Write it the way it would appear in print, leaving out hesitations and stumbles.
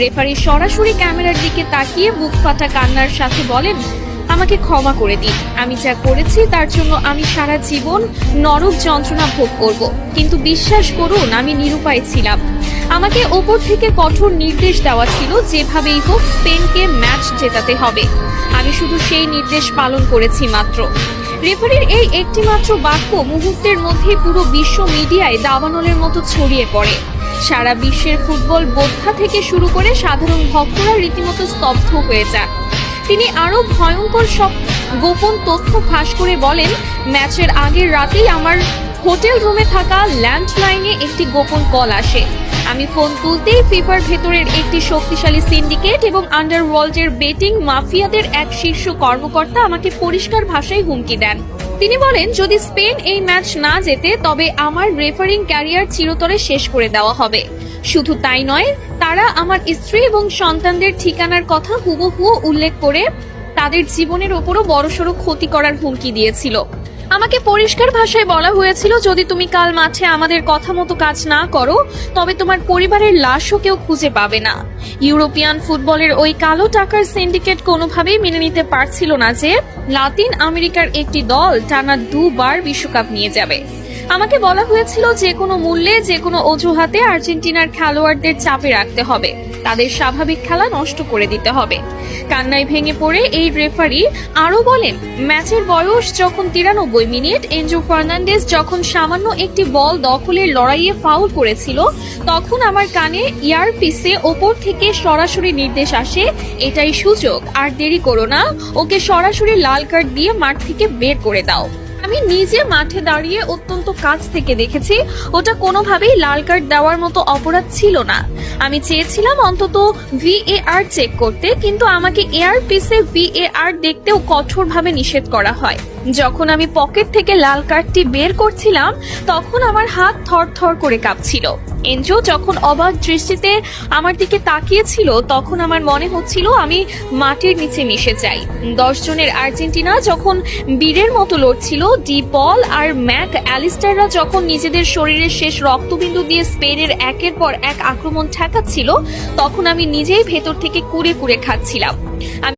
Referee সরাসরি ক্যামেরার দিকে তাকিয়ে বুক ফাটা কান্নার সাথে বলেন, আমাকে ক্ষমা করে দিন। আমি যা করেছি তার জন্য আমি সারা জীবন নরক যন্ত্রণা ভোগ করব, কিন্তু বিশ্বাস করুন আমি নিরুপায় ছিলাম। আমাকে ওপর থেকে কঠোর নির্দেশ দেওয়া ছিল যেভাবেই হোক স্পেনকে ম্যাচ জেতাতে হবে। আমি শুধু সেই নির্দেশ পালন করেছি মাত্র। রেফারির এই একটি মাত্র বাক্য মুহূর্তের মধ্যে পুরো বিশ্ব মিডিয়ায় দাবানলের মতো ছড়িয়ে পড়ে। সারা বিশ্বের ফুটবল বোদ্ধা থেকে শুরু করে সাধারণ ভক্তরা রীতিমতো স্তব্ধ হয়ে যান। তিনি আরো ভয়ঙ্কর সব গোপন তথ্য ফাঁস করে বলেন, ম্যাচের আগের রাতেই আমার হোটেল রুমে থাকা ল্যান্ডলাইনে একটি গোপন কল আসে। আমি ফোন তুলতেই ফিফার ভেতরের একটি শক্তিশালী সিন্ডিকেট এবং আন্ডারওয়ার্ল্ডের বেটিং মাফিয়াদের এক শীর্ষ কর্মকর্তা আমাকে পরিষ্কার ভাষায় হুমকি দেন। তিনি বলেন, যদি স্পেন এই ম্যাচ না জেতে তবে আমার রেফারিং ক্যারিয়ার চিরতরে শেষ করে দেওয়া হবে। শুধু তাই নয়, তারা আমার স্ত্রী এবং সন্তানদের ঠিকানার কথা হুবহু উল্লেখ করে তাদের জীবনের ওপরও বড়সড় ক্ষতি করার হুমকি দিয়েছিল। আমাকে পরিষ্কার ভাষায় বলা হয়েছিল, যদি তুমি কাল মাঠে আমাদের কথা মতো কাজ না করো তবে তোমার পরিবারের লাশও কেউ খুঁজে পাবে না। ইউরোপিয়ান ফুটবলের ওই কালো টাকার সিন্ডিকেট কোনোভাবেই মেনে নিতে পারছিল না যে লাতিন আমেরিকার একটি দল টানা 2 বার বিশ্বকাপ নিয়ে যাবে। আমাকে বলা হয়েছিল যে কোনো মূল্যে যে কোনো অজুহাতে আর্জেন্টিনার খেলোয়াড়দের চাপে রাখতে হবে, তাদের স্বাভাবিক খেলা নষ্ট করে দিতে হবে। কান্নায় ভেঙে পড়ে এই রেফারি আরো বলেন, ম্যাচের বয়স যখন 93 মিনিট, এনজো ফার্নান্ডেজ যখন সামান্য একটি বল দখলের লড়াইয়ে ফাউল করেছিল, তখন আমার কানে ইয়ারপিসে ওপর থেকে সরাসরি নির্দেশ আসে, এটাই সুযোগ, আর দেরি করো না, ওকে সরাসরি লাল কার্ড দিয়ে মাঠ থেকে বের করে দাও। আমি নিজে মাঠে দাঁড়িয়ে অত্যন্ত কাছ থেকে দেখেছি, ওটা কোনোভাবেই লাল কার্ড দেওয়ার মতো অপরাধ ছিল না। আমি চেয়েছিলাম অন্তত VAR চেক করতে, কিন্তু আমাকে এয়ারপিসে VAR দেখতেও কঠোরভাবে নিষেধ করা হয়। যখন আমি পকেট থেকে লাল কার্ডটি বের করছিলাম তখন আমার হাত থরথর করে কাঁপছিল। এনজো যখন অবাক দৃষ্টিতে আমার দিকে তাকিয়েছিল তখন আমার মনে হচ্ছিল আমি মাটির নিচে মিশে যাই। 10 জনের আর্জেন্টিনা যখন বীরের মতো লড়ছিল, ডি পল আর ম্যাক অ্যালিস্টাররা যখন নিজেদের শরীরের শেষ রক্তবিন্দু দিয়ে স্পেনের একের পর এক আক্রমণ ঠেকাচ্ছিল, তখন আমি নিজেই ভেতর থেকে কুড়ে কুড়ে খাচ্ছিলাম।